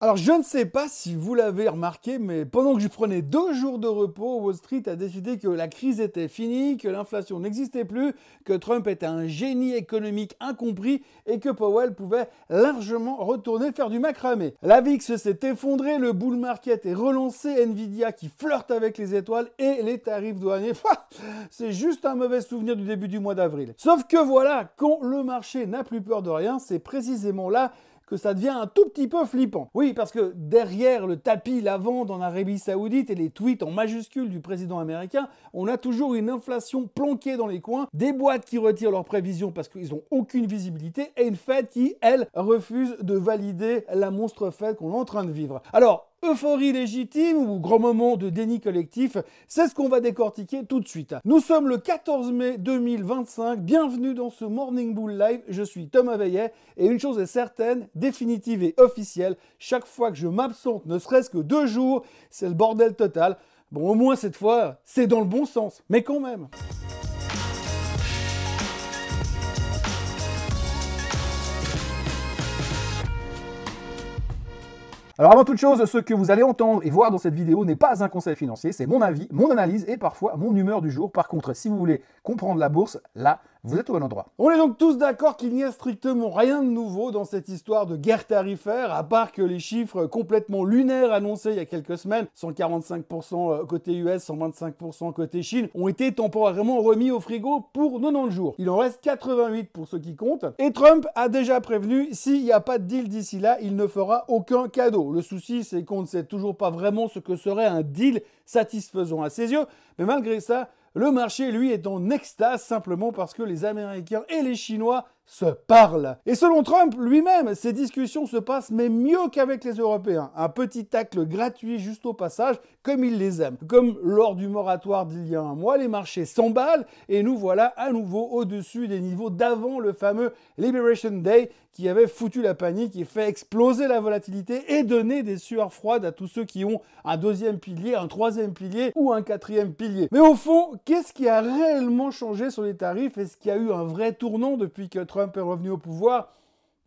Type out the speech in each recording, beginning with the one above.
Alors, je ne sais pas si vous l'avez remarqué, mais pendant que je prenais 2 jours de repos, Wall Street a décidé que la crise était finie, que l'inflation n'existait plus, que Trump était un génie économique incompris et que Powell pouvait largement retourner faire du macramé. La VIX s'est effondrée, le bull market est relancé, Nvidia qui flirte avec les étoiles et les tarifs douaniers. C'est juste un mauvais souvenir du début du mois d'avril. Sauf que voilà, quand le marché n'a plus peur de rien, c'est précisément là que ça devient un tout petit peu flippant. Oui, parce que derrière le tapis lavande en Arabie Saoudite et les tweets en majuscules du président américain, on a toujours une inflation planquée dans les coins, des boîtes qui retirent leurs prévisions parce qu'ils n'ont aucune visibilité et une Fed qui, elle, refuse de valider la monstre Fed qu'on est en train de vivre. Alors, euphorie légitime ou grand moment de déni collectif, c'est ce qu'on va décortiquer tout de suite. Nous sommes le 14 mai 2025, bienvenue dans ce Morning Bull Live, je suis Thomas Veillet et une chose est certaine, définitive et officielle, chaque fois que je m'absente ne serait-ce que 2 jours, c'est le bordel total. Bon, au moins cette fois, c'est dans le bon sens, mais quand même. Alors avant toute chose, ce que vous allez entendre et voir dans cette vidéo n'est pas un conseil financier, c'est mon avis, mon analyse et parfois mon humeur du jour. Par contre, si vous voulez comprendre la bourse, là, vous êtes au bon endroit. On est donc tous d'accord qu'il n'y a strictement rien de nouveau dans cette histoire de guerre tarifaire, à part que les chiffres complètement lunaires annoncés il y a quelques semaines, 145% côté US, 125% côté Chine, ont été temporairement remis au frigo pour 90 jours. Il en reste 88 pour ceux qui comptent. Et Trump a déjà prévenu, s'il n'y a pas de deal d'ici là, il ne fera aucun cadeau. Le souci, c'est qu'on ne sait toujours pas vraiment ce que serait un deal satisfaisant à ses yeux, mais malgré ça, le marché, lui, est en extase simplement parce que les Américains et les Chinois se parlent. Et selon Trump lui-même, ces discussions se passent mais mieux qu'avec les Européens. Un petit tacle gratuit juste au passage, comme ils les aiment. Comme lors du moratoire d'il y a un mois, les marchés s'emballent et nous voilà à nouveau au-dessus des niveaux d'avant le fameux Liberation Day qui avait foutu la panique et fait exploser la volatilité et donné des sueurs froides à tous ceux qui ont un deuxième pilier, un troisième pilier ou un quatrième pilier. Mais au fond, qu'est-ce qui a réellement changé sur les tarifs? Est-ce qu'il y a eu un vrai tournant depuis que Trump est revenu au pouvoir?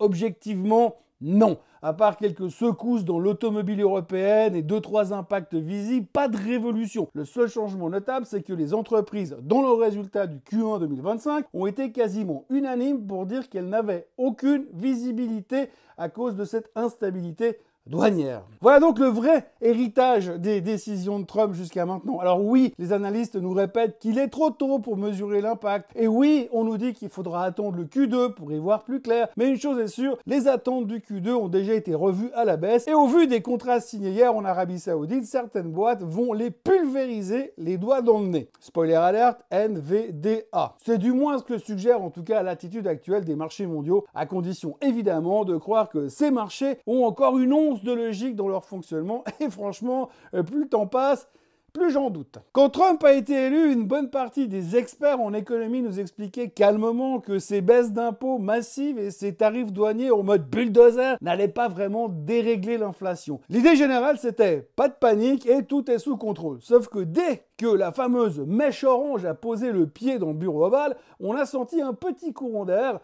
Objectivement, non. À part quelques secousses dans l'automobile européenne et 2-3 impacts visibles, pas de révolution. Le seul changement notable, c'est que les entreprises, dans le résultat du Q1 2025, ont été quasiment unanimes pour dire qu'elles n'avaient aucune visibilité à cause de cette instabilité douanière. Voilà donc le vrai héritage des décisions de Trump jusqu'à maintenant. Alors oui, les analystes nous répètent qu'il est trop tôt pour mesurer l'impact. Et oui, on nous dit qu'il faudra attendre le Q2 pour y voir plus clair. Mais une chose est sûre, les attentes du Q2 ont déjà été revues à la baisse. Et au vu des contrats signés hier en Arabie Saoudite, certaines boîtes vont les pulvériser les doigts dans le nez. Spoiler alert, NVDA. C'est du moins ce que suggère en tout cas l'attitude actuelle des marchés mondiaux, à condition évidemment de croire que ces marchés ont encore une once de logique dans leur fonctionnement et franchement, plus le temps passe, plus j'en doute. Quand Trump a été élu, une bonne partie des experts en économie nous expliquaient calmement que ces baisses d'impôts massives et ces tarifs douaniers en mode bulldozer n'allaient pas vraiment dérégler l'inflation. L'idée générale, c'était pas de panique et tout est sous contrôle. Sauf que dès que la fameuse mèche orange a posé le pied dans le bureau ovale, on a senti un petit courant d'air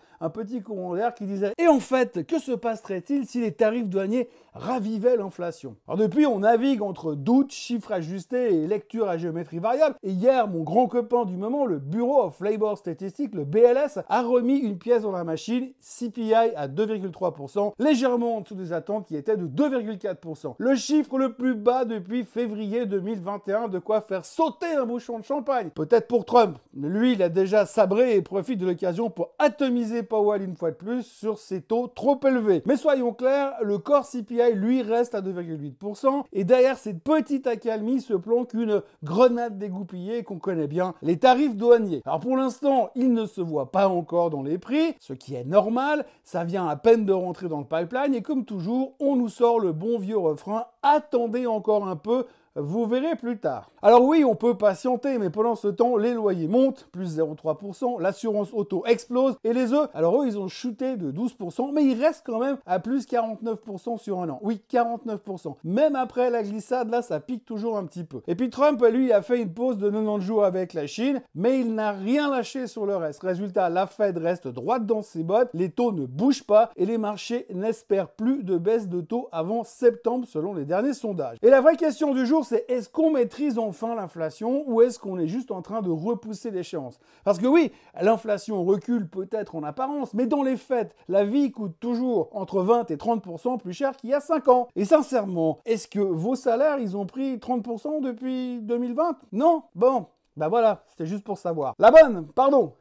qui disait « Et en fait, que se passerait-il si les tarifs douaniers ravivaient l'inflation ?» Alors depuis, on navigue entre doutes, chiffres ajustés et lectures à géométrie variable. Et hier, mon grand copain du moment, le Bureau of Labor Statistics, le BLS, a remis une pièce dans la machine, CPI à 2,3%, légèrement en dessous des attentes qui étaient de 2,4%. Le chiffre le plus bas depuis février 2021, de quoi faire sauter un bouchon de champagne. Peut-être pour Trump, mais lui, il a déjà sabré et profite de l'occasion pour atomiser Powell une fois de plus sur ses taux trop élevés. Mais soyons clairs, le core CPI, lui, reste à 2,8%, et derrière cette petite accalmie se planque une grenade dégoupillée qu'on connaît bien, les tarifs douaniers. Alors pour l'instant, ils ne se voient pas encore dans les prix, ce qui est normal, ça vient à peine de rentrer dans le pipeline, et comme toujours, on nous sort le bon vieux refrain, attendez encore un peu, vous verrez plus tard. Alors oui, on peut patienter, mais pendant ce temps, les loyers montent, plus 0,3%, l'assurance auto explose, et les œufs, alors eux, ils ont chuté de 12%, mais ils restent quand même à plus 49% sur un an. Oui, 49%. Même après la glissade, là, ça pique toujours un petit peu. Et puis Trump, lui, il a fait une pause de 90 jours avec la Chine, mais il n'a rien lâché sur le reste. Résultat, la Fed reste droite dans ses bottes, les taux ne bougent pas, et les marchés n'espèrent plus de baisse de taux avant septembre, selon les derniers sondages. Et la vraie question du jour, c'est est-ce qu'on maîtrise enfin l'inflation ou est-ce qu'on est juste en train de repousser l'échéance? Parce que oui, l'inflation recule peut-être en apparence, mais dans les faits, la vie coûte toujours entre 20 et 30% plus cher qu'il y a 5 ans. Et sincèrement, est-ce que vos salaires, ils ont pris 30% depuis 2020? Non? Bon. Ben voilà, c'était juste pour savoir.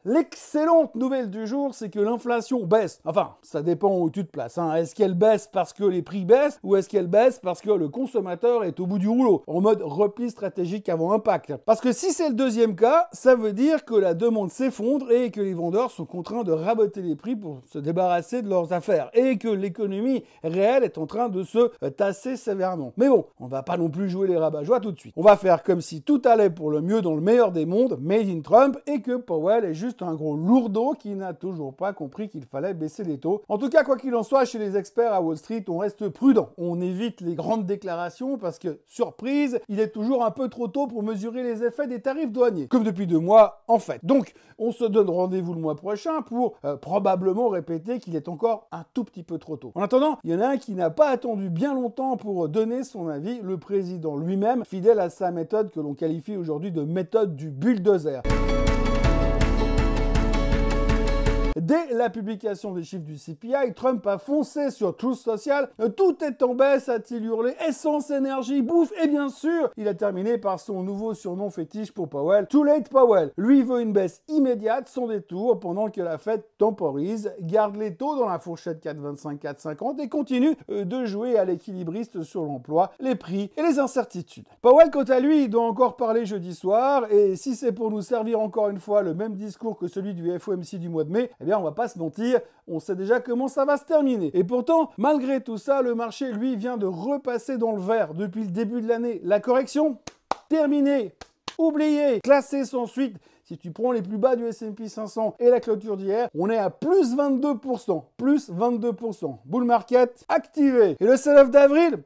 L'excellente nouvelle du jour, c'est que l'inflation baisse. Enfin, ça dépend où tu te places. Est-ce qu'elle baisse parce que les prix baissent ou est-ce qu'elle baisse parce que le consommateur est au bout du rouleau, en mode repli stratégique avant impact? Parce que si c'est le deuxième cas, ça veut dire que la demande s'effondre et que les vendeurs sont contraints de raboter les prix pour se débarrasser de leurs affaires et que l'économie réelle est en train de se tasser sévèrement. Mais bon, on va pas non plus jouer les rabat-joie tout de suite. On va faire comme si tout allait pour le mieux dans le meilleur des mondes, made in Trump, et que Powell est juste un gros lourdeau qui n'a toujours pas compris qu'il fallait baisser les taux. En tout cas, quoi qu'il en soit, chez les experts à Wall Street, on reste prudent. On évite les grandes déclarations parce que, surprise, il est toujours un peu trop tôt pour mesurer les effets des tarifs douaniers. Comme depuis 2 mois, en fait. Donc, on se donne rendez-vous le mois prochain pour probablement répéter qu'il est encore un tout petit peu trop tôt. En attendant, il y en a un qui n'a pas attendu bien longtemps pour donner son avis, le président lui-même, fidèle à sa méthode que l'on qualifie aujourd'hui de méthode du bulldozer. Dès la publication des chiffres du CPI, Trump a foncé sur Truth Social. Tout est en baisse, a-t-il hurlé. Essence, énergie, bouffe. Et bien sûr, il a terminé par son nouveau surnom fétiche pour Powell, Too Late Powell. Lui veut une baisse immédiate, sans détour, pendant que la Fed temporise, garde les taux dans la fourchette 4,25, 4,50 et continue de jouer à l'équilibriste sur l'emploi, les prix et les incertitudes. Powell, quant à lui, doit encore parler jeudi soir. Et si c'est pour nous servir encore une fois le même discours que celui du FOMC du mois de mai, eh bien, on va pas se mentir, on sait déjà comment ça va se terminer. Et pourtant, malgré tout ça, le marché, lui, vient de repasser dans le vert depuis le début de l'année. La correction, terminée, oubliée, classée sans suite. Si tu prends les plus bas du S&P 500 et la clôture d'hier, on est à plus 22%. Plus 22%. Bull market activé. Et le sell-off d'avril,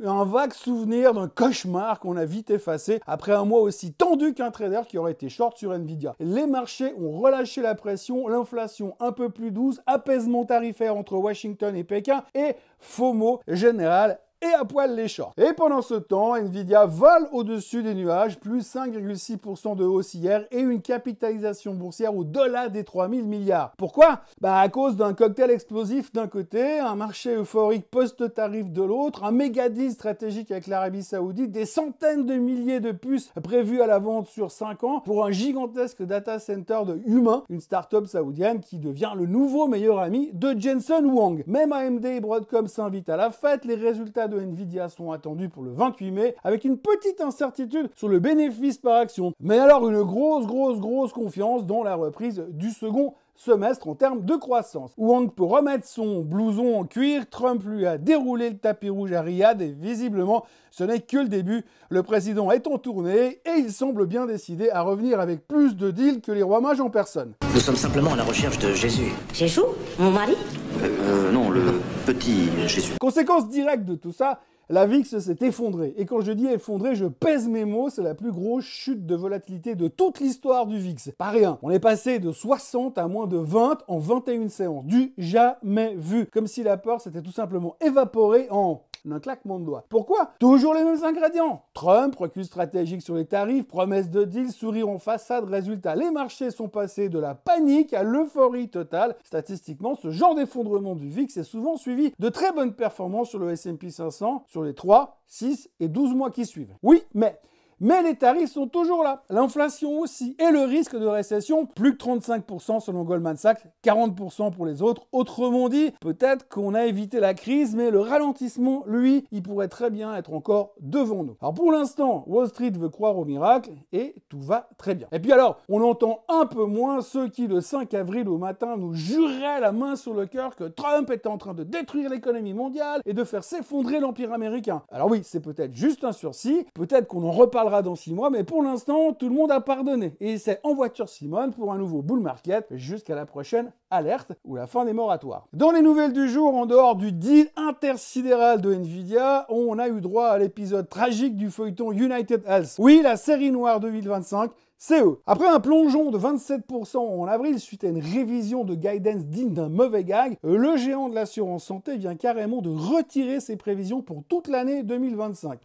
un vague souvenir d'un cauchemar qu'on a vite effacé après un mois aussi tendu qu'un trader qui aurait été short sur Nvidia. Les marchés ont relâché la pression, l'inflation un peu plus douce, apaisement tarifaire entre Washington et Pékin et FOMO général et à poil les shorts. Et pendant ce temps, Nvidia vole au-dessus des nuages, plus 5,6% de hausse hier et une capitalisation boursière au-delà des 3000 milliards. Pourquoi? À cause d'un cocktail explosif d'un côté, un marché euphorique post-tarif de l'autre, un méga deal stratégique avec l'Arabie Saoudite, des centaines de milliers de puces prévues à la vente sur 5 ans pour un gigantesque data center de humains, une start-up saoudienne qui devient le nouveau meilleur ami de Jensen Huang. Même AMD et Broadcom s'invitent à la fête, les résultats de Nvidia sont attendus pour le 28 mai, avec une petite incertitude sur le bénéfice par action. Mais alors une grosse confiance dans la reprise du second semestre en termes de croissance. Wang peut remettre son blouson en cuir, Trump lui a déroulé le tapis rouge à Riyad et visiblement ce n'est que le début. Le président est en tournée et il semble bien décidé à revenir avec plus de deals que les rois mages en personne. Nous sommes simplement à la recherche de Jésus. Jésus? Mon mari? Non, le petit Jésus. Conséquence directe de tout ça, la VIX s'est effondrée. Et quand je dis effondrée, je pèse mes mots, c'est la plus grosse chute de volatilité de toute l'histoire du VIX. Pas rien. On est passé de 60 à moins de 20 en 21 séances. Du jamais vu. Comme si la peur s'était tout simplement évaporée en un claquement de doigts. Pourquoi? Toujours les mêmes ingrédients. Trump, recul stratégique sur les tarifs, promesse de deal, sourire en façade, résultat, les marchés sont passés de la panique à l'euphorie totale. Statistiquement, ce genre d'effondrement du VIX est souvent suivi de très bonnes performances sur le S&P 500 sur les 3, 6 et 12 mois qui suivent. Oui, mais Mais les tarifs sont toujours là, l'inflation aussi, et le risque de récession, plus que 35% selon Goldman Sachs, 40% pour les autres. Autrement dit, peut-être qu'on a évité la crise, mais le ralentissement, lui, il pourrait très bien être encore devant nous. Alors pour l'instant, Wall Street veut croire au miracle, et tout va très bien. Et puis alors, on entend un peu moins ceux qui, le 5 avril au matin, nous juraient la main sur le cœur que Trump est en train de détruire l'économie mondiale et de faire s'effondrer l'empire américain. Alors oui, c'est peut-être juste un sursis, peut-être qu'on en reparlera dans 6 mois, mais pour l'instant, tout le monde a pardonné. Et c'est en voiture Simone pour un nouveau bull market jusqu'à la prochaine alerte ou la fin des moratoires. Dans les nouvelles du jour, en dehors du deal intersidéral de Nvidia, on a eu droit à l'épisode tragique du feuilleton United Health. Oui, la série noire 2025, c'est eux. Après un plongeon de 27% en avril suite à une révision de guidance digne d'un mauvais gag, le géant de l'assurance santé vient carrément de retirer ses prévisions pour toute l'année 2025.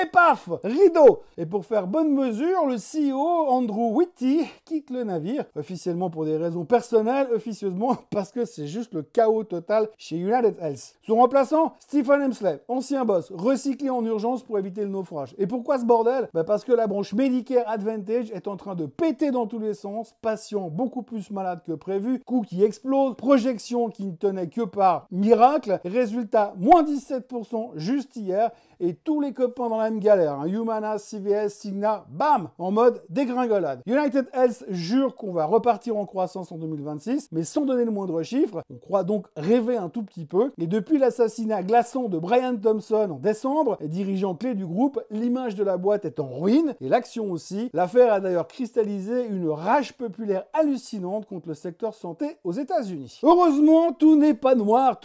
Et paf, rideau. Et pour faire bonne mesure, le CEO Andrew Whitty quitte le navire, officiellement pour des raisons personnelles, officieusement parce que c'est juste le chaos total chez United Health. Son remplaçant, Stephen Hemsley, ancien boss, recyclé en urgence pour éviter le naufrage. Et pourquoi ce bordel ? Parce que la branche Medicare Advantage est en train de péter dans tous les sens, patients beaucoup plus malades que prévu, coûts qui explosent, projections qui ne tenaient que par miracle, résultat moins 17% juste hier, et tous les copains dans la même galère, Humana, CVS, Cigna, bam, en mode dégringolade. United Health jure qu'on va repartir en croissance en 2026, mais sans donner le moindre chiffre. On croit donc rêver un tout petit peu. Et depuis l'assassinat glaçant de Brian Thompson en décembre, dirigeant clé du groupe, l'image de la boîte est en ruine, et l'action aussi. L'affaire a d'ailleurs cristallisé une rage populaire hallucinante contre le secteur santé aux États-Unis. Heureusement, tout n'est pas noir,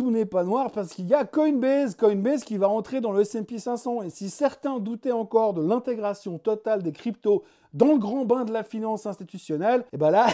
parce qu'il y a Coinbase qui va entrer dans le S&P 500, et si certains doutaient encore de l'intégration totale des cryptos dans le grand bain de la finance institutionnelle, et ben là,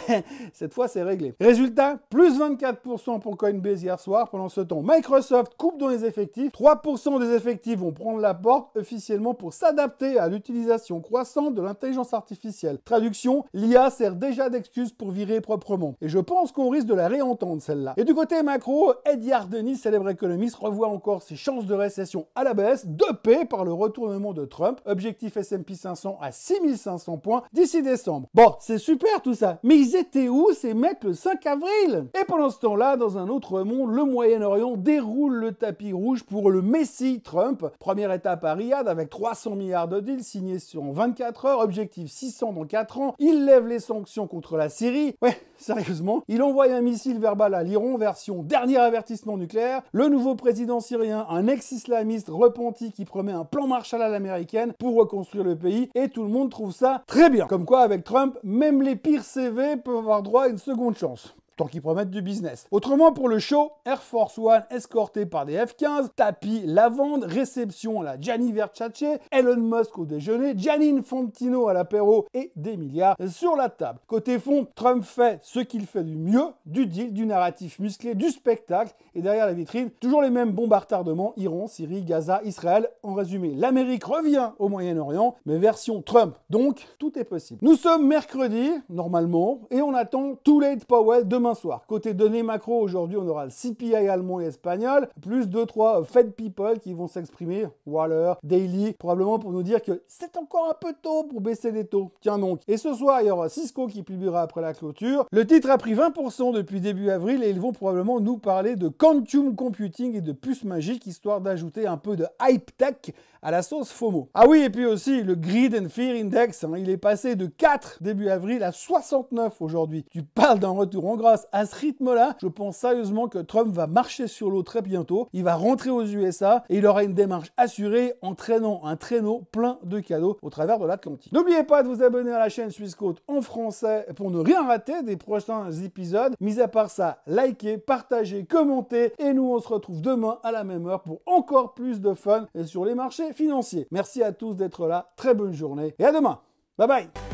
cette fois c'est réglé. Résultat, plus 24% pour Coinbase hier soir. Pendant ce temps, Microsoft coupe dans les effectifs. 3% des effectifs vont prendre la porte officiellement pour s'adapter à l'utilisation croissante de l'intelligence artificielle. Traduction, l'IA sert déjà d'excuse pour virer proprement. Et je pense qu'on risque de la réentendre celle-là. Et du côté macro, Ed Yardeni, célèbre économiste, revoit encore ses chances de récession à la baisse, dopé par le retournement de Trump. Objectif S&P 500 à 6500 points d'ici décembre. Bon, c'est super tout ça, mais ils étaient où ces mecs le 5 avril? Et pendant ce temps-là, dans un autre monde, le Moyen-Orient déroule le tapis rouge pour le Messie Trump. Première étape à Riyad avec 300 milliards de deals signés sur 24 heures, objectif 600 dans 4 ans. Il lève les sanctions contre la Syrie. Ouais, sérieusement, il envoie un missile verbal à l'Iran, version dernier avertissement nucléaire. Le nouveau président syrien, un ex-islamiste repenti qui promet un plan Marshall à l'américaine pour reconstruire le pays, et tout le monde trouve ça très bien. Comme quoi, avec Trump, même les pires CV peuvent avoir droit à une seconde chance. Tant qu'ils promettent du business. Autrement, pour le show, Air Force One escorté par des F-15, tapis lavande, réception à la Gianni Versace, Elon Musk au déjeuner, Gianni Infantino à l'apéro et des milliards sur la table. Côté fond, Trump fait ce qu'il fait du mieux, du deal, du narratif musclé, du spectacle, et derrière la vitrine, toujours les mêmes bombes à retardement, Iran, Syrie, Gaza, Israël. En résumé, l'Amérique revient au Moyen-Orient, mais version Trump. Donc, tout est possible. Nous sommes mercredi, normalement, et on attend Too Late Powell demain soir. Côté données macro, aujourd'hui, on aura le CPI allemand et espagnol, plus 2-3 Fed People qui vont s'exprimer, Waller, Daily, probablement pour nous dire que c'est encore un peu tôt pour baisser les taux. Tiens donc. Et ce soir, il y aura Cisco qui publiera après la clôture. Le titre a pris 20% depuis début avril et ils vont probablement nous parler de quantum computing et de puces magiques, histoire d'ajouter un peu de hype tech à la sauce FOMO. Ah oui, et puis aussi le Greed and Fear Index, il est passé de 4 début avril à 69 aujourd'hui. Tu parles d'un retour en grâce. À ce rythme-là, je pense sérieusement que Trump va marcher sur l'eau très bientôt. Il va rentrer aux USA et il aura une démarche assurée en traînant un traîneau plein de cadeaux au travers de l'Atlantique. N'oubliez pas de vous abonner à la chaîne Suisse Côte en français pour ne rien rater des prochains épisodes. Mis à part ça, likez, partagez, commentez et nous on se retrouve demain à la même heure pour encore plus de fun sur les marchés financiers. Merci à tous d'être là, très bonne journée et à demain. Bye bye.